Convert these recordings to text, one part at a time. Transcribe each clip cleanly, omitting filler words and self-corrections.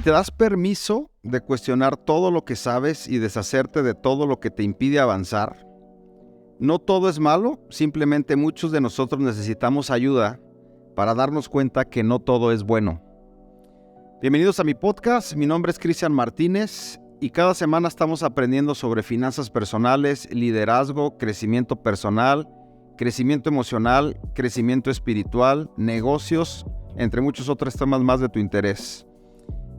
te das permiso de cuestionar todo lo que sabes y deshacerte de todo lo que te impide avanzar, no todo es malo, simplemente muchos de nosotros necesitamos ayuda para darnos cuenta que no todo es bueno. Bienvenidos a mi podcast, mi nombre es Cristian Martínez y cada semana estamos aprendiendo sobre finanzas personales, liderazgo, crecimiento personal, crecimiento emocional, crecimiento espiritual, negocios, entre muchos otros temas más de tu interés.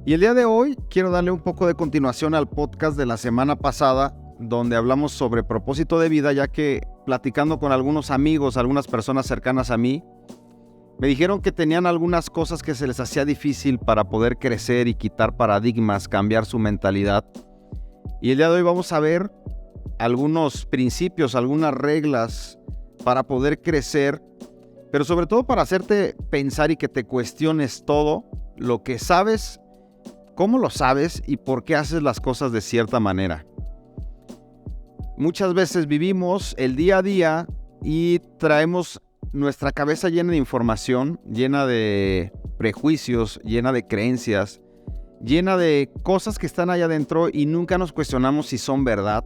Y el día de hoy quiero darle un poco de continuación al podcast de la semana pasada, donde hablamos sobre propósito de vida, ya que platicando con algunos amigos, algunas personas cercanas a mí, me dijeron que tenían algunas cosas que se les hacía difícil para poder crecer y quitar paradigmas, cambiar su mentalidad. Y el día de hoy vamos a ver algunos principios, algunas reglas para poder crecer, pero sobre todo para hacerte pensar y que te cuestiones todo lo que sabes, cómo lo sabes y por qué haces las cosas de cierta manera. Muchas veces vivimos el día a día y traemos nuestra cabeza llena de información, llena de prejuicios, llena de creencias, llena de cosas que están allá adentro y nunca nos cuestionamos si son verdad.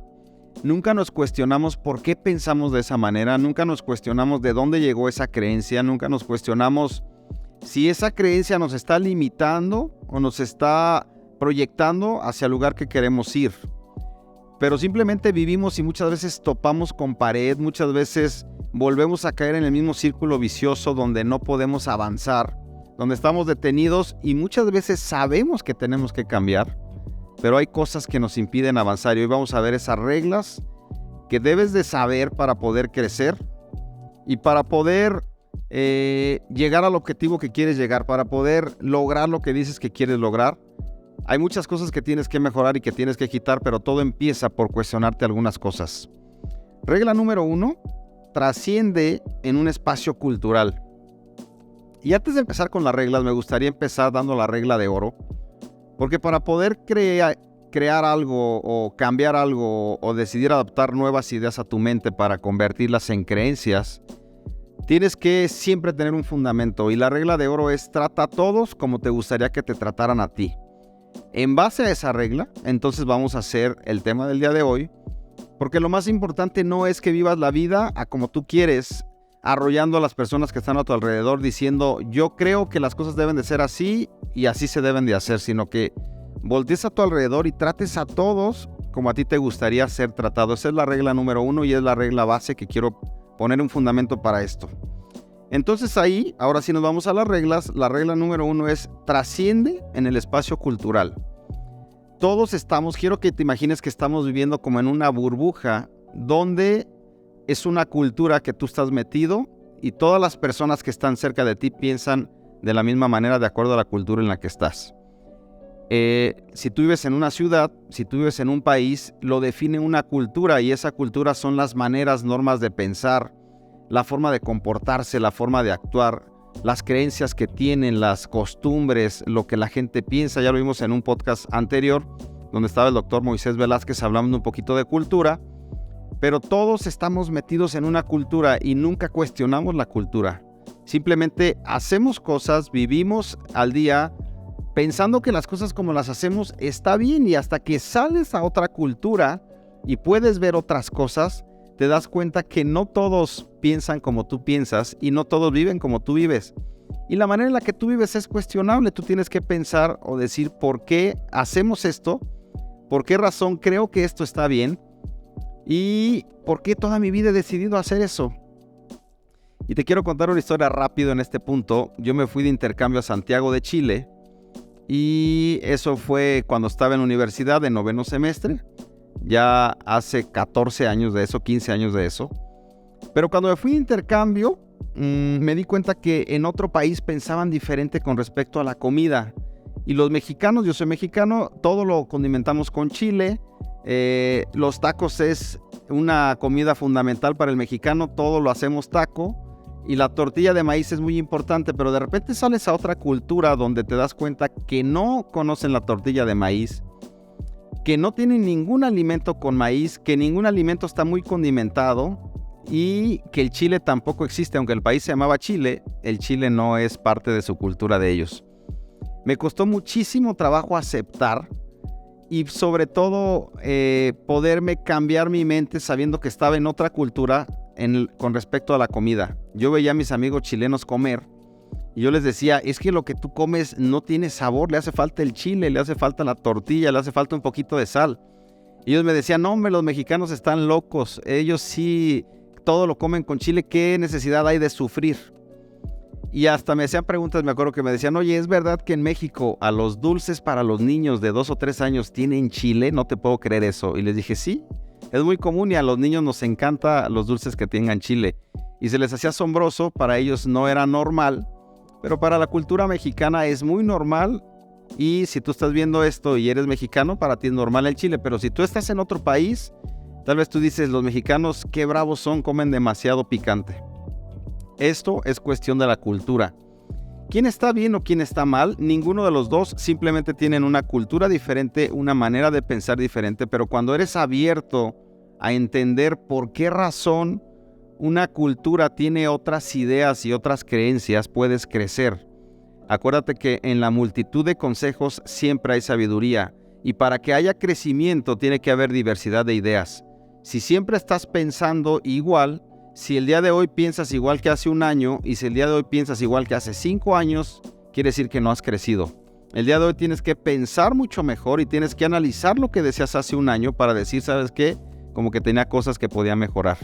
Nunca nos cuestionamos por qué pensamos de esa manera, nunca nos cuestionamos de dónde llegó esa creencia, nunca nos cuestionamos si esa creencia nos está limitando o nos está proyectando hacia el lugar que queremos ir. Pero simplemente vivimos y muchas veces topamos con pared, muchas veces volvemos a caer en el mismo círculo vicioso donde no podemos avanzar, donde estamos detenidos y muchas veces sabemos que tenemos que cambiar, pero hay cosas que nos impiden avanzar y hoy vamos a ver esas reglas que debes de saber para poder crecer y para poder llegar al objetivo que quieres llegar, para poder lograr lo que dices que quieres lograr. Hay muchas cosas que tienes que mejorar y que tienes que quitar, pero todo empieza por cuestionarte algunas cosas. Regla número 1, trasciende en un espacio cultural. Y antes de empezar con las reglas, me gustaría empezar dando la regla de oro, porque para poder crear algo o cambiar algo o decidir adaptar nuevas ideas a tu mente para convertirlas en creencias, tienes que siempre tener un fundamento. Y la regla de oro es: trata a todos como te gustaría que te trataran a ti. En base a esa regla, entonces vamos a hacer el tema del día de hoy, porque lo más importante no es que vivas la vida a como tú quieres, arrollando a las personas que están a tu alrededor, diciendo yo creo que las cosas deben de ser así y así se deben de hacer, sino que voltees a tu alrededor y trates a todos como a ti te gustaría ser tratado. Esa es la regla número 1 y es la regla base que quiero poner un fundamento para esto. Entonces ahí, ahora sí nos vamos a las reglas. La regla número 1 es: trasciende en el espacio cultural. Todos quiero que te imagines que estamos viviendo como en una burbuja donde es una cultura que tú estás metido y todas las personas que están cerca de ti piensan de la misma manera de acuerdo a la cultura en la que estás. Si tú vives en una ciudad, si tú vives en un país, lo define una cultura y esa cultura son las maneras, normas de pensar, la forma de comportarse, la forma de actuar, las creencias que tienen, las costumbres, lo que la gente piensa. Ya lo vimos en un podcast anterior, donde estaba el doctor Moisés Velázquez hablando un poquito de cultura, pero todos estamos metidos en una cultura y nunca cuestionamos la cultura. Simplemente hacemos cosas, vivimos al día, pensando que las cosas como las hacemos está bien, y hasta que sales a otra cultura y puedes ver otras cosas, te das cuenta que no todos piensan como tú piensas y no todos viven como tú vives. Y la manera en la que tú vives es cuestionable. Tú tienes que pensar o decir por qué hacemos esto, por qué razón creo que esto está bien y por qué toda mi vida he decidido hacer eso. Y te quiero contar una historia rápido en este punto. Yo me fui de intercambio a Santiago de Chile y eso fue cuando estaba en la universidad en 9º semestre. Ya hace 14 años de eso, 15 años de eso. Pero cuando me fui de intercambio, me di cuenta que en otro país pensaban diferente con respecto a la comida. Y los mexicanos, yo soy mexicano, todo lo condimentamos con chile. Los tacos es una comida fundamental para el mexicano, todo lo hacemos taco. Y la tortilla de maíz es muy importante, pero de repente sales a otra cultura donde te das cuenta que no conocen la tortilla de maíz, que no tienen ningún alimento con maíz, que ningún alimento está muy condimentado y que el chile tampoco existe. Aunque el país se llamaba Chile, el chile no es parte de su cultura de ellos. Me costó muchísimo trabajo aceptar y sobre todo poderme cambiar mi mente sabiendo que estaba en otra cultura con respecto a la comida. Yo veía a mis amigos chilenos comer y yo les decía, es que lo que tú comes no tiene sabor, le hace falta el chile, le hace falta la tortilla, le hace falta un poquito de sal. Y ellos me decían, no hombre, los mexicanos están locos, ellos sí, todo lo comen con chile, ¿qué necesidad hay de sufrir? Y hasta me hacían preguntas, me acuerdo que me decían, oye, ¿es verdad que en México a los dulces para los niños de 2 o 3 años tienen chile? No te puedo creer eso. Y les dije, sí, es muy común y a los niños nos encanta los dulces que tengan chile. Y se les hacía asombroso, para ellos no era normal, pero para la cultura mexicana es muy normal. Y si tú estás viendo esto y eres mexicano, para ti es normal el chile. Pero si tú estás en otro país, tal vez tú dices, los mexicanos qué bravos son, comen demasiado picante. Esto es cuestión de la cultura. ¿Quién está bien o quién está mal? Ninguno de los dos, simplemente tienen una cultura diferente, una manera de pensar diferente, pero cuando eres abierto a entender por qué razón una cultura tiene otras ideas y otras creencias, puedes crecer. Acuérdate que en la multitud de consejos siempre hay sabiduría, y para que haya crecimiento tiene que haber diversidad de ideas. Si siempre estás pensando igual, si el día de hoy piensas igual que hace un año y si el día de hoy piensas igual que hace 5 años, quiere decir que no has crecido. El día de hoy tienes que pensar mucho mejor y tienes que analizar lo que decías hace un año para decir, ¿sabes qué? Como que tenía cosas que podía mejorar.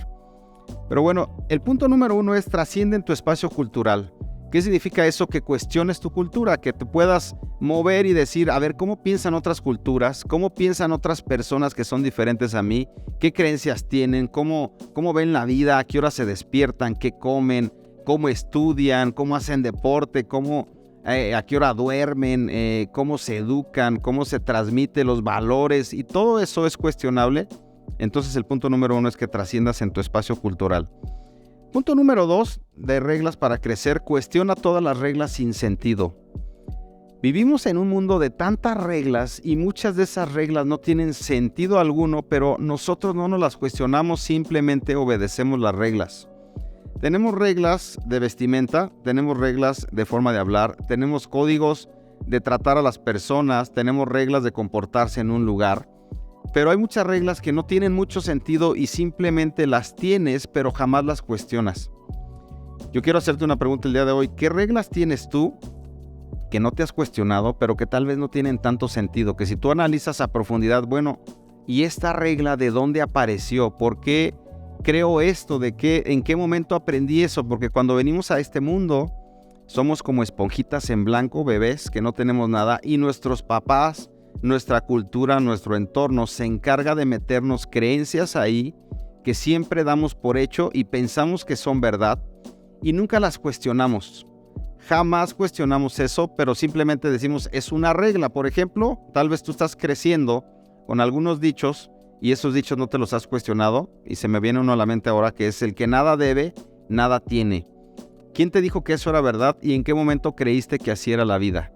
Pero bueno, el punto número 1 es trasciende en tu espacio cultural. ¿Qué significa eso? Que cuestiones tu cultura, que te puedas mover y decir, a ver, ¿cómo piensan otras culturas? ¿Cómo piensan otras personas que son diferentes a mí? ¿Qué creencias tienen? ¿Cómo ven la vida? ¿A qué hora se despiertan? ¿Qué comen? ¿Cómo estudian? ¿Cómo hacen deporte? ¿A qué hora duermen? ¿Cómo se educan? ¿Cómo se transmiten los valores? Y todo eso es cuestionable. Entonces el punto número 1 es que trasciendas en tu espacio cultural. Punto número 2 de reglas para crecer, cuestiona todas las reglas sin sentido. Vivimos en un mundo de tantas reglas y muchas de esas reglas no tienen sentido alguno, pero nosotros no nos las cuestionamos, simplemente obedecemos las reglas. Tenemos reglas de vestimenta, tenemos reglas de forma de hablar, tenemos códigos de tratar a las personas, tenemos reglas de comportarse en un lugar. Pero hay muchas reglas que no tienen mucho sentido y simplemente las tienes, pero jamás las cuestionas. Yo quiero hacerte una pregunta el día de hoy. ¿Qué reglas tienes tú que no te has cuestionado, pero que tal vez no tienen tanto sentido? Que si tú analizas a profundidad, bueno, ¿y esta regla de dónde apareció? ¿Por qué creo esto? ¿En qué momento aprendí eso? Porque cuando venimos a este mundo, somos como esponjitas en blanco, bebés, que no tenemos nada, y nuestros papás, nuestra cultura, nuestro entorno se encarga de meternos creencias ahí que siempre damos por hecho y pensamos que son verdad y nunca las cuestionamos. Jamás cuestionamos eso, pero simplemente decimos es una regla. Por ejemplo, tal vez tú estás creciendo con algunos dichos y esos dichos no te los has cuestionado y se me viene uno a la mente ahora que es el que nada debe, nada tiene. ¿Quién te dijo que eso era verdad y en qué momento creíste que así era la vida?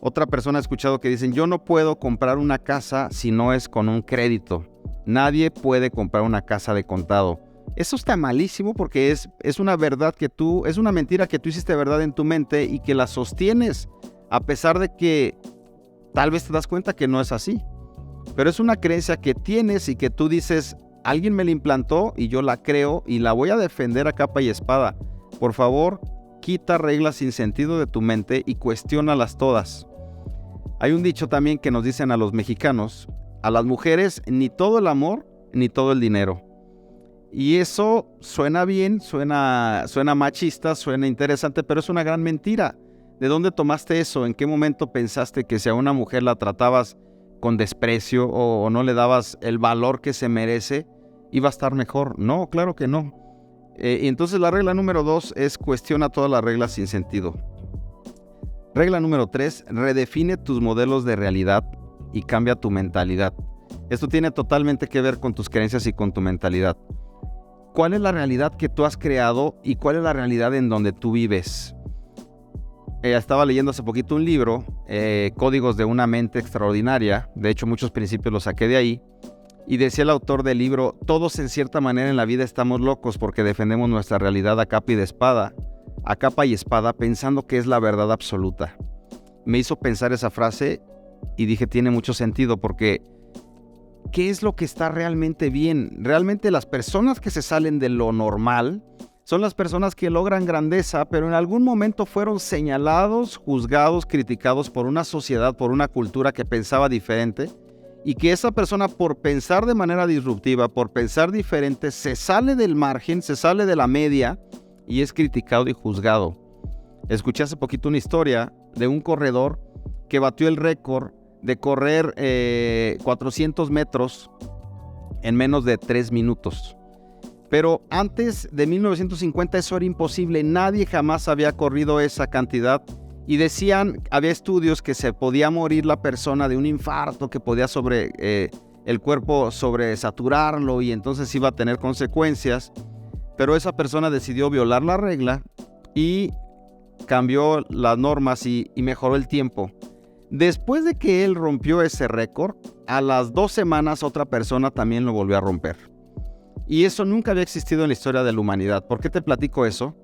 Otra persona ha escuchado que dicen, yo no puedo comprar una casa si no es con un crédito. Nadie puede comprar una casa de contado. Eso está malísimo porque es una verdad es una mentira que tú hiciste verdad en tu mente y que la sostienes, a pesar de que tal vez te das cuenta que no es así. Pero es una creencia que tienes y que tú dices, alguien me la implantó y yo la creo y la voy a defender a capa y espada. Por favor, quita reglas sin sentido de tu mente y cuestiónalas todas. Hay un dicho también que nos dicen a los mexicanos, a las mujeres ni todo el amor ni todo el dinero. Y eso suena bien, suena machista, suena interesante, pero es una gran mentira. ¿De dónde tomaste eso? ¿En qué momento pensaste que si a una mujer la tratabas con desprecio o no le dabas el valor que se merece, iba a estar mejor? No, claro que no. Y entonces la regla número 2 es cuestiona todas las reglas sin sentido. Regla número 3, redefine tus modelos de realidad y cambia tu mentalidad. Esto tiene totalmente que ver con tus creencias y con tu mentalidad. ¿Cuál es la realidad que tú has creado y cuál es la realidad en donde tú vives? Estaba leyendo hace poquito un libro, Códigos de una mente extraordinaria. De hecho, muchos principios los saqué de ahí. Y decía el autor del libro, todos en cierta manera en la vida estamos locos porque defendemos nuestra realidad a capa y espada, pensando que es la verdad absoluta. me hizo pensar esa frase y dije, tiene mucho sentido, porque ¿qué es lo que está realmente bien? Realmente las personas que se salen de lo normal son las personas que logran grandeza, pero en algún momento fueron señalados, juzgados, criticados por una sociedad, por una cultura que pensaba diferente, y que esa persona, por pensar de manera disruptiva, por pensar diferente, se sale del margen, se sale de la media y es criticado y juzgado. Escuché hace poquito una historia de un corredor que batió el récord de correr 400 metros en menos de 3 minutos. Pero antes de 1950 eso era imposible, nadie jamás había corrido esa cantidad y decían, había estudios que se podía morir la persona de un infarto, que podía el cuerpo sobresaturarlo y entonces iba a tener consecuencias, pero esa persona decidió violar la regla y cambió las normas y mejoró el tiempo. Después de que él rompió ese récord, a las 2 semanas otra persona también lo volvió a romper. Y eso nunca había existido en la historia de la humanidad. ¿Por qué te platico eso?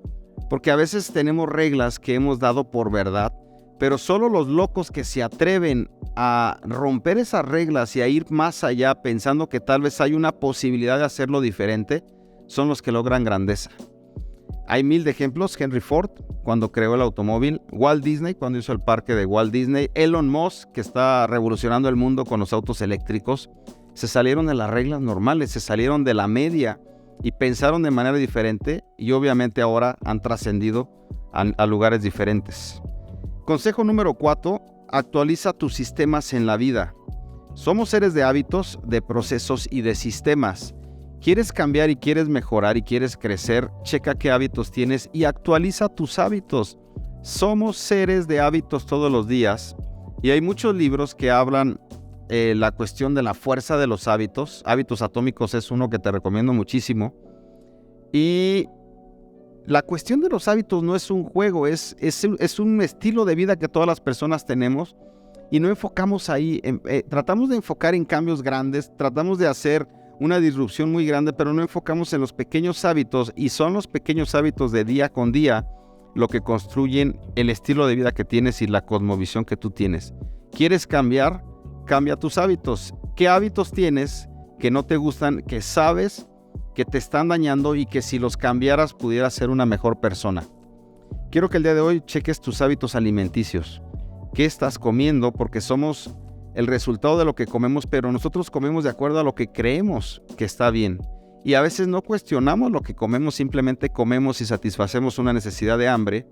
Porque a veces tenemos reglas que hemos dado por verdad, pero solo los locos que se atreven a romper esas reglas y a ir más allá pensando que tal vez hay una posibilidad de hacerlo diferente, son los que logran grandeza. Hay 1000 de ejemplos. Henry Ford, cuando creó el automóvil; Walt Disney, cuando hizo el parque de Walt Disney; Elon Musk, que está revolucionando el mundo con los autos eléctricos. Se salieron de las reglas normales, se salieron de la media y pensaron de manera diferente, y obviamente ahora han trascendido a lugares diferentes. Consejo número 4, actualiza tus sistemas en la vida. Somos seres de hábitos, de procesos y de sistemas. ¿Quieres cambiar y quieres mejorar y quieres crecer? Checa qué hábitos tienes y actualiza tus hábitos. Somos seres de hábitos todos los días, y hay muchos libros que hablan la cuestión de la fuerza de los hábitos. Hábitos Atómicos es uno que te recomiendo muchísimo. Y la cuestión de los hábitos no es un juego, es un estilo de vida que todas las personas tenemos, y no enfocamos ahí. Tratamos de enfocar en cambios grandes, tratamos de hacer una disrupción muy grande, pero no enfocamos en los pequeños hábitos, y son los pequeños hábitos de día con día lo que construyen el estilo de vida que tienes y la cosmovisión que tú tienes. ¿Quieres cambiar? Cambia tus hábitos. ¿Qué hábitos tienes que no te gustan, que sabes que te están dañando y que si los cambiaras pudieras ser una mejor persona? Quiero que el día de hoy cheques tus hábitos alimenticios. ¿Qué estás comiendo? Porque somos el resultado de lo que comemos, pero nosotros comemos de acuerdo a lo que creemos que está bien. Y a veces no cuestionamos lo que comemos, simplemente comemos y satisfacemos una necesidad de hambre,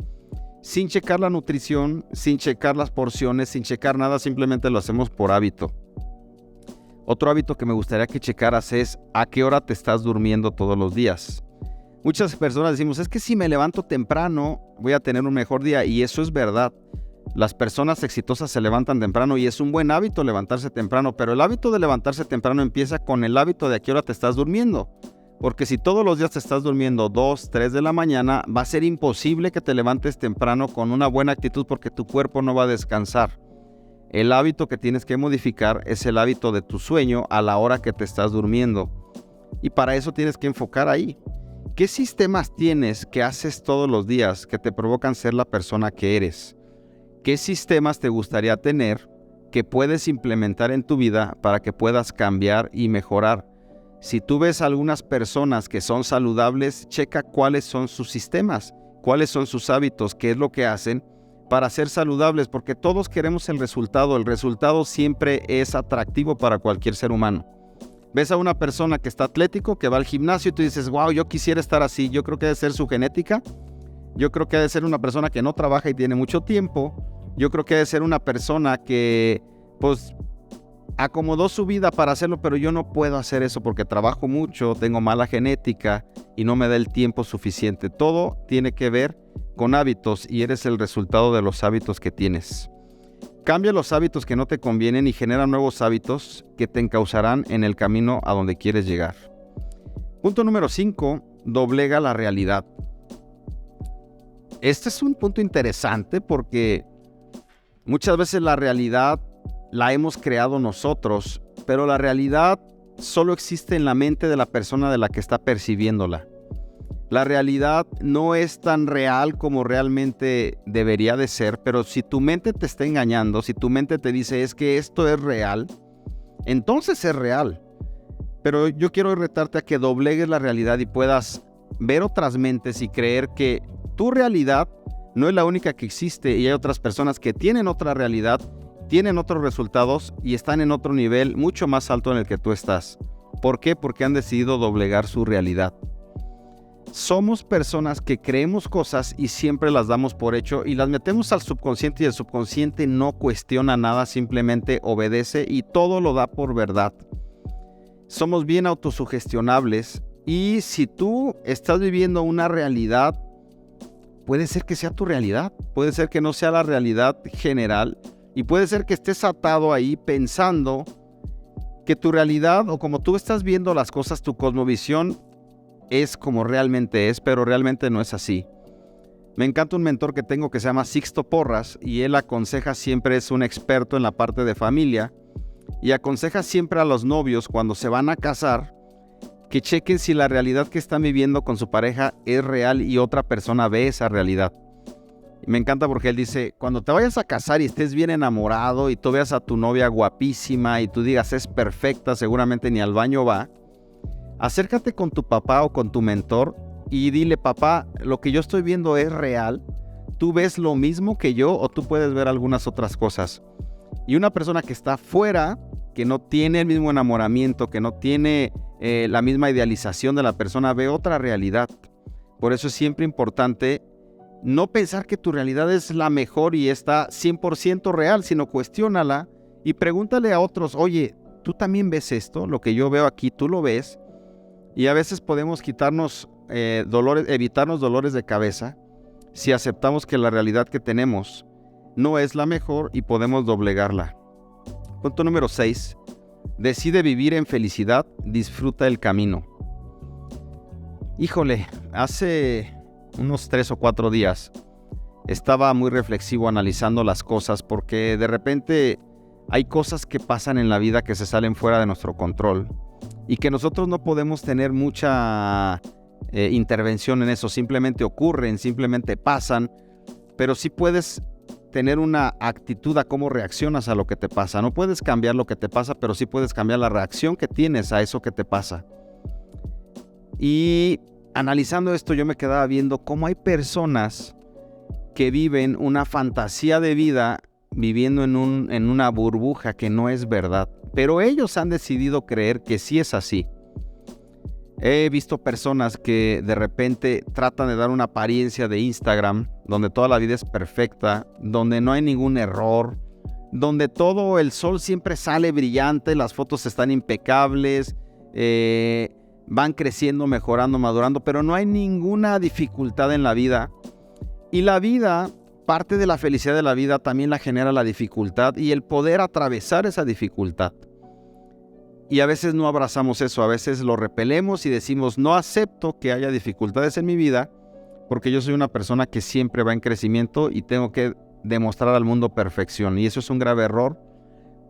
sin checar la nutrición, sin checar las porciones, sin checar nada, simplemente lo hacemos por hábito. Otro hábito que me gustaría que checaras es a qué hora te estás durmiendo todos los días. Muchas personas decimos, es que si me levanto temprano voy a tener un mejor día, y eso es verdad. Las personas exitosas se levantan temprano y es un buen hábito levantarse temprano, pero el hábito de levantarse temprano empieza con el hábito de a qué hora te estás durmiendo. Porque si todos los días te estás durmiendo 2, 3 de la mañana, va a ser imposible que te levantes temprano con una buena actitud, porque tu cuerpo no va a descansar. El hábito que tienes que modificar es el hábito de tu sueño a la hora que te estás durmiendo. Y para eso tienes que enfocar ahí. ¿Qué sistemas tienes que haces todos los días que te provocan ser la persona que eres? ¿Qué sistemas te gustaría tener que puedes implementar en tu vida para que puedas cambiar y mejorar? Si tú ves algunas personas que son saludables, checa cuáles son sus sistemas, cuáles son sus hábitos, qué es lo que hacen para ser saludables, porque todos queremos el resultado. El resultado siempre es atractivo para cualquier ser humano. Ves a una persona que está atlético, que va al gimnasio, y tú dices, wow, yo quisiera estar así. Yo creo que debe ser su genética. Yo creo que debe ser una persona que no trabaja y tiene mucho tiempo. Yo creo que debe ser una persona que, pues, acomodó su vida para hacerlo, pero yo no puedo hacer eso porque trabajo mucho, tengo mala genética y no me da el tiempo suficiente. Todo tiene que ver con hábitos, y eres el resultado de los hábitos que tienes. Cambia los hábitos que no te convienen y genera nuevos hábitos que te encauzarán en el camino a donde quieres llegar. Punto número 5, doblega la realidad. Este es un punto interesante porque muchas veces la realidad la hemos creado nosotros, pero la realidad solo existe en la mente de la persona de la que está percibiéndola. La realidad no es tan real como realmente debería de ser, pero si tu mente te está engañando, si tu mente te dice es que esto es real, entonces es real. Pero yo quiero retarte a que doblegues la realidad y puedas ver otras mentes y creer que tu realidad no es la única que existe y hay otras personas que tienen otra realidad, tienen otros resultados y están en otro nivel mucho más alto en el que tú estás. ¿Por qué? Porque han decidido doblegar su realidad. Somos personas que creemos cosas y siempre las damos por hecho y las metemos al subconsciente y el subconsciente no cuestiona nada, simplemente obedece y todo lo da por verdad. Somos bien autosugestionables y si tú estás viviendo una realidad, puede ser que sea tu realidad, puede ser que no sea la realidad general y puede ser que estés atado ahí pensando que tu realidad o como tú estás viendo las cosas, tu cosmovisión es como realmente es, pero realmente no es así. Me encanta un mentor que tengo que se llama Sixto Porras y él aconseja siempre, es un experto en la parte de familia y aconseja siempre a los novios cuando se van a casar que chequen si la realidad que están viviendo con su pareja es real y otra persona ve esa realidad. Y me encanta porque él dice, cuando te vayas a casar y estés bien enamorado y tú veas a tu novia guapísima y tú digas es perfecta, seguramente ni al baño va, acércate con tu papá o con tu mentor y dile, papá, lo que yo estoy viendo es real, ¿tú ves lo mismo que yo o tú puedes ver algunas otras cosas? Y una persona que está fuera, que no tiene el mismo enamoramiento, que no tiene la misma idealización de la persona, ve otra realidad. Por eso es siempre importante no pensar que tu realidad es la mejor y está 100% real, sino cuestiónala y pregúntale a otros, oye, ¿tú también ves esto? Lo que yo veo aquí, ¿tú lo ves? Y a veces podemos quitarnos evitarnos dolores de cabeza si aceptamos que la realidad que tenemos no es la mejor y podemos doblegarla. Punto número 6. Decide vivir en felicidad, disfruta el camino. Híjole, hace unos 3 o 4 días estaba muy reflexivo analizando las cosas porque de repente hay cosas que pasan en la vida que se salen fuera de nuestro control y que nosotros no podemos tener mucha intervención en eso, simplemente ocurren, simplemente pasan, pero sí puedes tener una actitud a cómo reaccionas a lo que te pasa. No puedes cambiar lo que te pasa, pero sí puedes cambiar la reacción que tienes a eso que te pasa. Y analizando esto yo me quedaba viendo cómo hay personas que viven una fantasía de vida viviendo en una burbuja que no es verdad, pero ellos han decidido creer que sí es así. He visto personas que de repente tratan de dar una apariencia de Instagram, donde toda la vida es perfecta, donde no hay ningún error, donde todo el sol siempre sale brillante, las fotos están impecables, van creciendo, mejorando, madurando, pero no hay ninguna dificultad en la vida. Y la vida, parte de la felicidad de la vida también la genera la dificultad y el poder atravesar esa dificultad. Y a veces no abrazamos eso, a veces lo repelemos y decimos, no acepto que haya dificultades en mi vida porque yo soy una persona que siempre va en crecimiento y tengo que demostrar al mundo perfección. Y eso es un grave error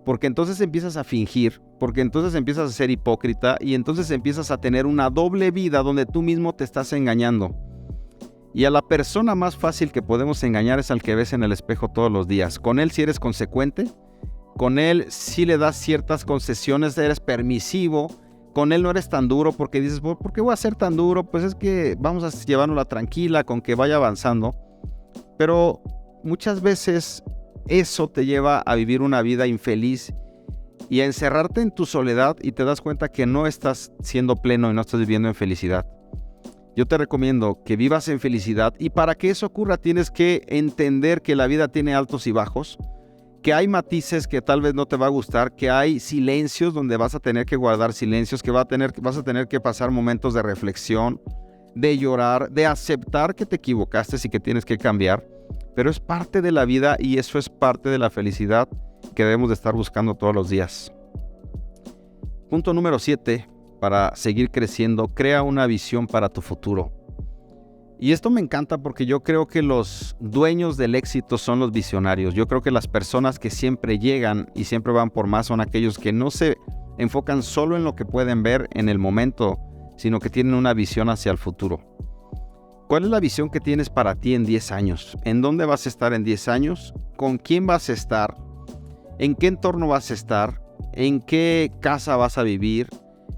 porque entonces empiezas a fingir, porque entonces empiezas a ser hipócrita y entonces empiezas a tener una doble vida donde tú mismo te estás engañando. Y a la persona más fácil que podemos engañar es al que ves en el espejo todos los días. Con él si eres consecuente, con él sí le das ciertas concesiones, eres permisivo, con él no eres tan duro porque dices, ¿por qué voy a ser tan duro? Pues es que vamos a llevárnosla tranquila, con que vaya avanzando. Pero muchas veces eso te lleva a vivir una vida infeliz y a encerrarte en tu soledad y te das cuenta que no estás siendo pleno y no estás viviendo en felicidad. Yo te recomiendo que vivas en felicidad y para que eso ocurra tienes que entender que la vida tiene altos y bajos, que hay matices que tal vez no te va a gustar, que hay silencios donde vas a tener que guardar silencios, que vas a tener que pasar momentos de reflexión, de llorar, de aceptar que te equivocaste y que tienes que cambiar, pero es parte de la vida y eso es parte de la felicidad que debemos de estar buscando todos los días. Punto número 7, para seguir creciendo, crea una visión para tu futuro. Y esto me encanta porque yo creo que los dueños del éxito son los visionarios. Yo creo que las personas que siempre llegan y siempre van por más son aquellos que no se enfocan solo en lo que pueden ver en el momento, sino que tienen una visión hacia el futuro. ¿Cuál es la visión que tienes para ti en 10 años? ¿En dónde vas a estar en 10 años? ¿Con quién vas a estar? ¿En qué entorno vas a estar? ¿En qué casa vas a vivir?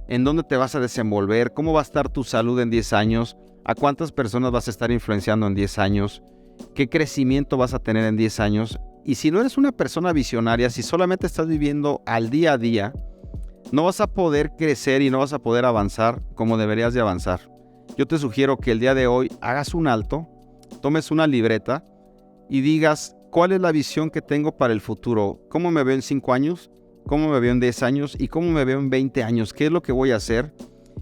¿En dónde te vas a desenvolver? ¿Cómo va a estar tu salud en 10 años? ¿A cuántas personas vas a estar influenciando en 10 años? ¿Qué crecimiento vas a tener en 10 años? Y si no eres una persona visionaria, si solamente estás viviendo al día a día, no vas a poder crecer y no vas a poder avanzar como deberías de avanzar. Yo te sugiero que el día de hoy hagas un alto, tomes una libreta y digas cuál es la visión que tengo para el futuro. ¿Cómo me veo en 5 años? ¿Cómo me veo en 10 años? ¿Y cómo me veo en 20 años? ¿Qué es lo que voy a hacer?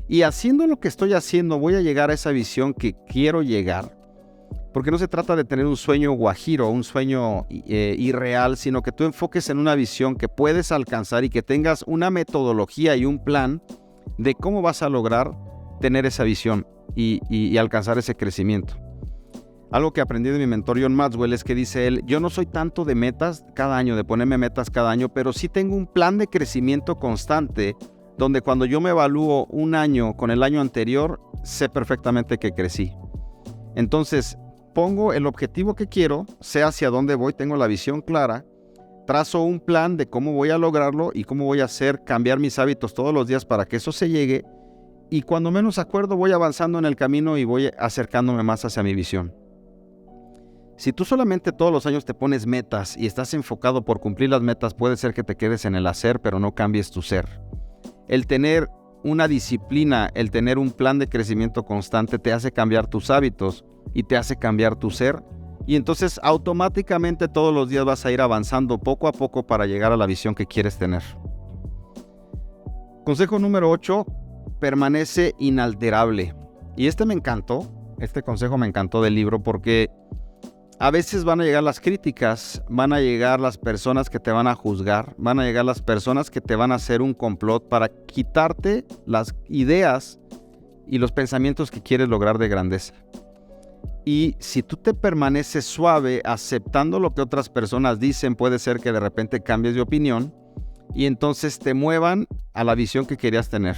Y haciendo lo que estoy haciendo, voy a llegar a esa visión que quiero llegar. Porque no se trata de tener un sueño guajiro, un sueño irreal, sino que tú enfoques en una visión que puedes alcanzar y que tengas una metodología y un plan de cómo vas a lograr tener esa visión y alcanzar ese crecimiento. Algo que aprendí de mi mentor John Maxwell es que dice él, yo no soy tanto de metas cada año, de ponerme metas cada año, pero sí tengo un plan de crecimiento constante donde cuando yo me evalúo un año con el año anterior, sé perfectamente que crecí. Entonces, pongo el objetivo que quiero, sé hacia dónde voy, tengo la visión clara, trazo un plan de cómo voy a lograrlo y cómo voy a hacer cambiar mis hábitos todos los días para que eso se llegue, y cuando menos acuerdo voy avanzando en el camino y voy acercándome más hacia mi visión. Si tú solamente todos los años te pones metas y estás enfocado por cumplir las metas, puede ser que te quedes en el hacer, pero no cambies tu ser. El tener una disciplina, el tener un plan de crecimiento constante te hace cambiar tus hábitos y te hace cambiar tu ser. Y entonces automáticamente todos los días vas a ir avanzando poco a poco para llegar a la visión que quieres tener. Consejo número 8, permanece inalterable. Y me encantó, este consejo me encantó del libro porque a veces van a llegar las críticas, van a llegar las personas que te van a juzgar, van a llegar las personas que te van a hacer un complot para quitarte las ideas y los pensamientos que quieres lograr de grandeza. Y si tú te permaneces suave aceptando lo que otras personas dicen, puede ser que de repente cambies de opinión y entonces te muevan a la visión que querías tener.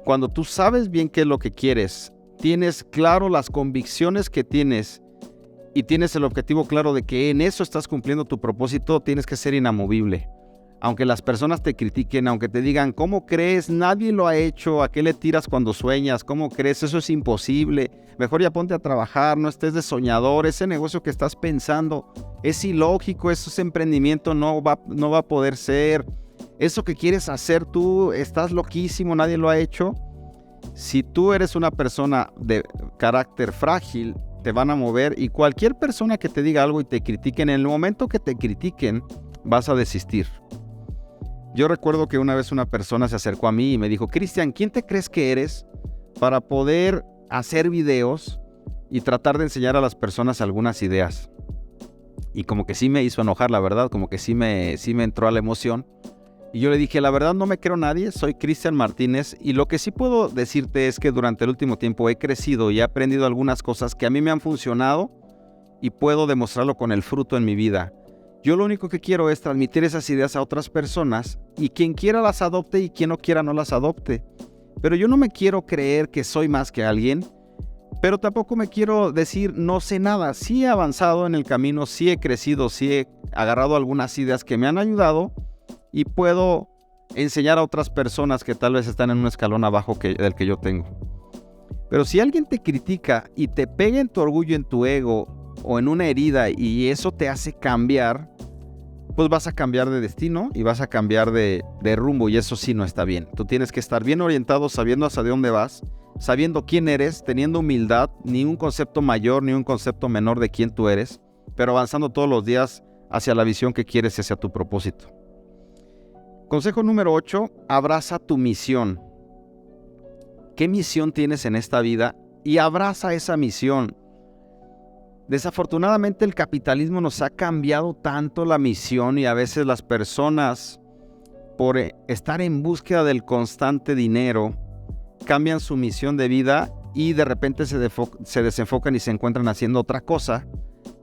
Cuando tú sabes bien qué es lo que quieres, tienes claro las convicciones que tienes y tienes el objetivo claro de que en eso estás cumpliendo tu propósito, tienes que ser inamovible. Aunque las personas te critiquen, aunque te digan, ¿cómo crees? Nadie lo ha hecho. ¿A qué le tiras cuando sueñas? ¿Cómo crees? Eso es imposible. Mejor ya ponte a trabajar, no estés de soñador. Ese negocio que estás pensando es ilógico, ese emprendimiento no va a poder ser. Eso que quieres hacer tú, estás loquísimo, nadie lo ha hecho. Si tú eres una persona de carácter frágil, te van a mover y cualquier persona que te diga algo y te critiquen, en el momento que te critiquen, vas a desistir. Yo recuerdo que una vez una persona se acercó a mí y me dijo, Cristian, ¿quién te crees que eres para poder hacer videos y tratar de enseñar a las personas algunas ideas? Y como que sí me hizo enojar, la verdad, como que sí me entró a la emoción. Y yo le dije, la verdad no me creo nadie, soy Cristian Martínez y lo que sí puedo decirte es que durante el último tiempo he crecido y he aprendido algunas cosas que a mí me han funcionado y puedo demostrarlo con el fruto en mi vida. Yo lo único que quiero es transmitir esas ideas a otras personas y quien quiera las adopte y quien no quiera no las adopte. Pero yo no me quiero creer que soy más que alguien, pero tampoco me quiero decir no sé nada. Sí he avanzado en el camino, sí he crecido, sí he agarrado algunas ideas que me han ayudado y puedo enseñar a otras personas que tal vez están en un escalón abajo del que yo tengo. Pero si alguien te critica y te pega en tu orgullo, en tu ego o en una herida y eso te hace cambiar, pues vas a cambiar de destino y vas a cambiar de rumbo y eso sí no está bien. Tú tienes que estar bien orientado, sabiendo hacia dónde vas, sabiendo quién eres, teniendo humildad, ni un concepto mayor ni un concepto menor de quién tú eres, pero avanzando todos los días hacia la visión que quieres y hacia tu propósito. Consejo número 8, abraza tu misión. ¿Qué misión tienes en esta vida? Y abraza esa misión. Desafortunadamente el capitalismo nos ha cambiado tanto la misión y a veces las personas, por estar en búsqueda del constante dinero, cambian su misión de vida y de repente se desenfocan y se encuentran haciendo otra cosa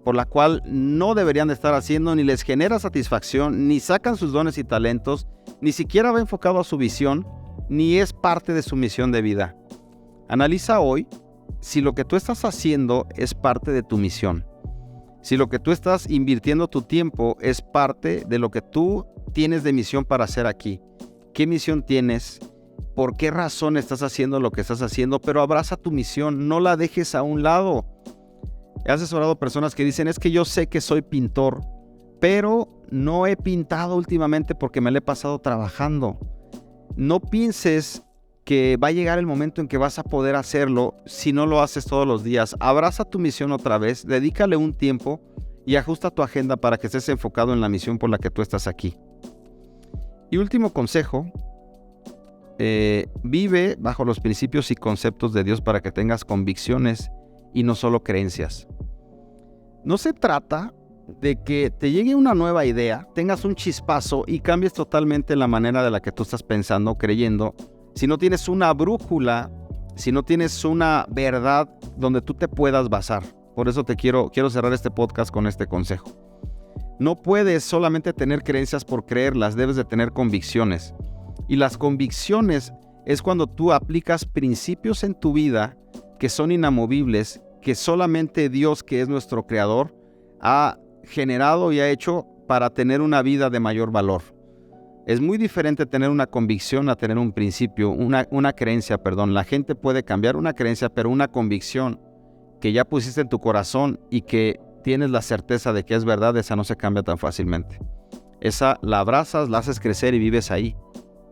por la cual no deberían de estar haciendo, ni les genera satisfacción, ni sacan sus dones y talentos, ni siquiera va enfocado a su visión, ni es parte de su misión de vida. Analiza hoy si lo que tú estás haciendo es parte de tu misión, si lo que tú estás invirtiendo tu tiempo es parte de lo que tú tienes de misión para hacer aquí. ¿Qué misión tienes? ¿Por qué razón estás haciendo lo que estás haciendo? Pero abraza tu misión, no la dejes a un lado. He asesorado personas que dicen, es que yo sé que soy pintor, pero no he pintado últimamente porque me la he pasado trabajando. No pienses que va a llegar el momento en que vas a poder hacerlo si no lo haces todos los días. Abraza tu misión otra vez, dedícale un tiempo y ajusta tu agenda para que estés enfocado en la misión por la que tú estás aquí. Y último consejo, vive bajo los principios y conceptos de Dios para que tengas convicciones y no solo creencias. No se trata de que te llegue una nueva idea, tengas un chispazo y cambies totalmente la manera de la que tú estás pensando, creyendo, si no tienes una brújula, si no tienes una verdad donde tú te puedas basar. Por eso quiero cerrar este podcast con este consejo. No puedes solamente tener creencias por creerlas, debes de tener convicciones. Y las convicciones es cuando tú aplicas principios en tu vida que son inamovibles, que solamente Dios, que es nuestro creador, ha generado y ha hecho para tener una vida de mayor valor. Es muy diferente tener una convicción a tener un principio, una creencia, perdón. La gente puede cambiar una creencia, pero una convicción que ya pusiste en tu corazón y que tienes la certeza de que es verdad, esa no se cambia tan fácilmente. Esa la abrazas, la haces crecer y vives ahí.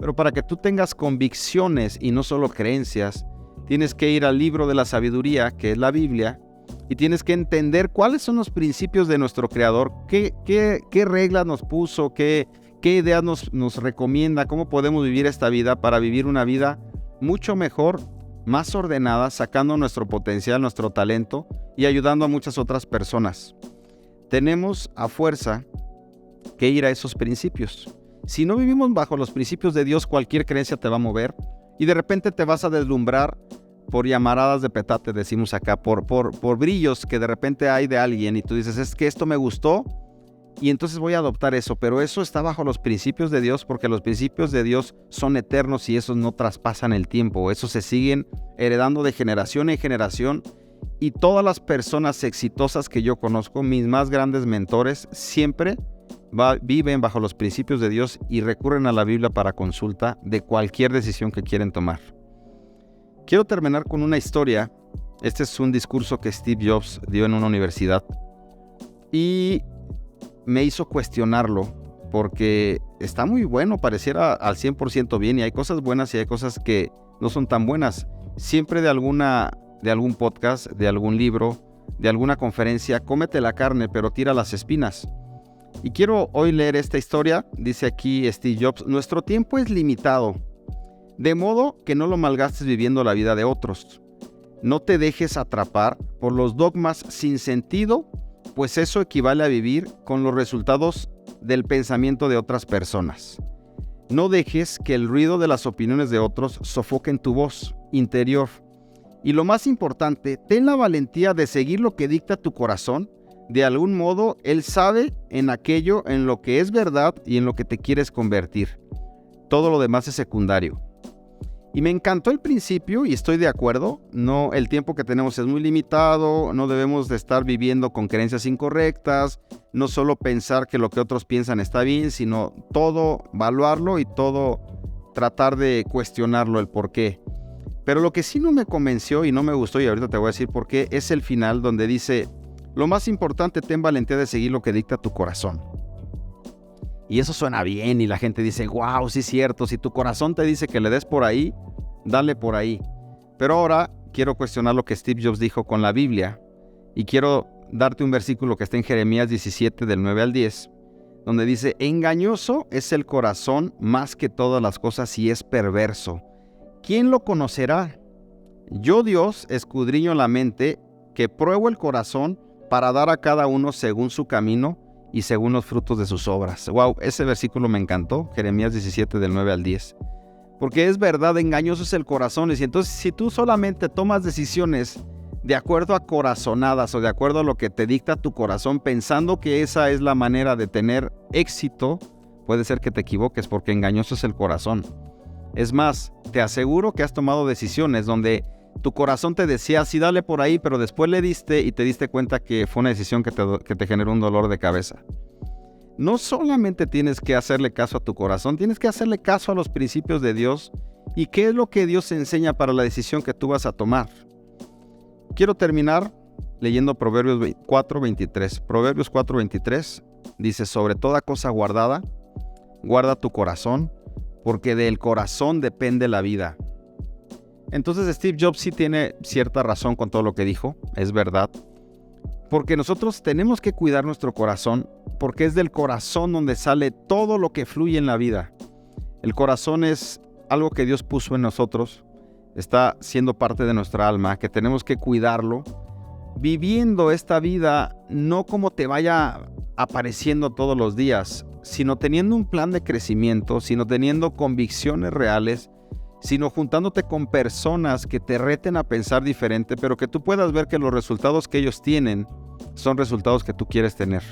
Pero para que tú tengas convicciones y no solo creencias, tienes que ir al libro de la sabiduría, que es la Biblia, y tienes que entender cuáles son los principios de nuestro Creador, qué reglas nos puso, qué ideas nos recomienda, cómo podemos vivir esta vida para vivir una vida mucho mejor, más ordenada, sacando nuestro potencial, nuestro talento y ayudando a muchas otras personas. Tenemos a fuerza que ir a esos principios. Si no vivimos bajo los principios de Dios, cualquier creencia te va a mover y de repente te vas a deslumbrar por llamaradas de petate, decimos acá, por brillos que de repente hay de alguien y tú dices, es que esto me gustó y entonces voy a adoptar eso, pero eso está bajo los principios de Dios porque los principios de Dios son eternos y esos no traspasan el tiempo, esos se siguen heredando de generación en generación y todas las personas exitosas que yo conozco, mis más grandes mentores, siempre viven bajo los principios de Dios y recurren a la Biblia para consulta de cualquier decisión que quieren tomar. Quiero terminar con una historia. Este es un discurso que Steve Jobs dio en una universidad y me hizo cuestionarlo porque está muy bueno, pareciera al 100% bien y hay cosas buenas y hay cosas que no son tan buenas. Siempre de algún podcast, de algún libro, de alguna conferencia, cómete la carne pero tira las espinas. Y quiero hoy leer esta historia. Dice aquí Steve Jobs, nuestro tiempo es limitado, de modo que no lo malgastes viviendo la vida de otros. No te dejes atrapar por los dogmas sin sentido, pues eso equivale a vivir con los resultados del pensamiento de otras personas. No dejes que el ruido de las opiniones de otros sofoquen tu voz interior. Y lo más importante, ten la valentía de seguir lo que dicta tu corazón. De algún modo, Él sabe en aquello en lo que es verdad y en lo que te quieres convertir. Todo lo demás es secundario. Y me encantó el principio y estoy de acuerdo. No, el tiempo que tenemos es muy limitado, no debemos de estar viviendo con creencias incorrectas, no solo pensar que lo que otros piensan está bien, sino todo evaluarlo y todo tratar de cuestionarlo el por qué. Pero lo que sí no me convenció y no me gustó, y ahorita te voy a decir por qué, es el final donde dice, lo más importante, ten valentía de seguir lo que dicta tu corazón. Y eso suena bien y la gente dice, wow, sí es cierto, si tu corazón te dice que le des por ahí, dale por ahí. Pero ahora quiero cuestionar lo que Steve Jobs dijo con la Biblia y quiero darte un versículo que está en Jeremías 17 del 9 al 10, donde dice, engañoso es el corazón más que todas las cosas y es perverso. ¿Quién lo conocerá? Yo, Dios, escudriño la mente, que pruebo el corazón para dar a cada uno según su camino y según los frutos de sus obras. Wow, ese versículo me encantó, Jeremías 17 del 9 al 10. Porque es verdad, engañoso es el corazón. Y entonces, si tú solamente tomas decisiones de acuerdo a corazonadas o de acuerdo a lo que te dicta tu corazón, pensando que esa es la manera de tener éxito, puede ser que te equivoques porque engañoso es el corazón. Es más, te aseguro que has tomado decisiones donde Tu corazón te decía, sí, dale por ahí, pero después le diste y te diste cuenta que fue una decisión que te generó un dolor de cabeza. No solamente tienes que hacerle caso a tu corazón, tienes que hacerle caso a los principios de Dios y qué es lo que Dios enseña para la decisión que tú vas a tomar. Quiero terminar leyendo Proverbios 4:23. Proverbios 4:23 dice, sobre toda cosa guardada, guarda tu corazón, porque del corazón depende la vida. Entonces Steve Jobs sí tiene cierta razón con todo lo que dijo, es verdad. Porque nosotros tenemos que cuidar nuestro corazón, porque es del corazón donde sale todo lo que fluye en la vida. El corazón es algo que Dios puso en nosotros, está siendo parte de nuestra alma, que tenemos que cuidarlo, viviendo esta vida no como te vaya apareciendo todos los días, sino teniendo un plan de crecimiento, sino teniendo convicciones reales, sino juntándote con personas que te reten a pensar diferente, pero que tú puedas ver que los resultados que ellos tienen son resultados que tú quieres tener.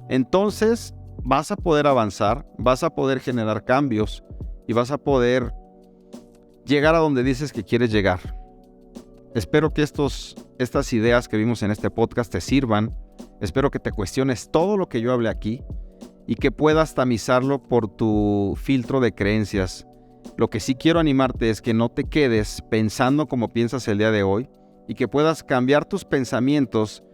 Entonces vas a poder avanzar, vas a poder generar cambios y vas a poder llegar a donde dices que quieres llegar. Espero que estas ideas que vimos en este podcast te sirvan. Espero que te cuestiones todo lo que yo hablé aquí y que puedas tamizarlo por tu filtro de creencias. Lo que sí quiero animarte es que no te quedes pensando como piensas el día de hoy y que puedas cambiar tus pensamientos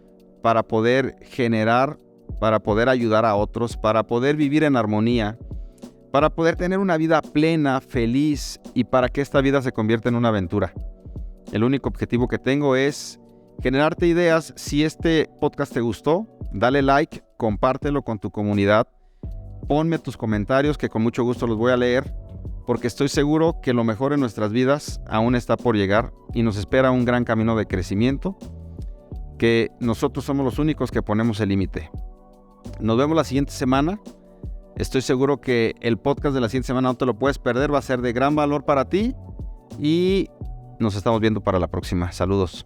para poder generar, para poder ayudar a otros, para poder vivir en armonía, para poder tener una vida plena, feliz y para que esta vida se convierta en una aventura. El único objetivo que tengo es generarte ideas. Si este podcast te gustó, dale like, compártelo con tu comunidad, ponme tus comentarios que con mucho gusto los voy a leer, porque estoy seguro que lo mejor en nuestras vidas aún está por llegar y nos espera un gran camino de crecimiento, que nosotros somos los únicos que ponemos el límite. Nos vemos la siguiente semana. Estoy seguro que el podcast de la siguiente semana no te lo puedes perder, va a ser de gran valor para ti y nos estamos viendo para la próxima. Saludos.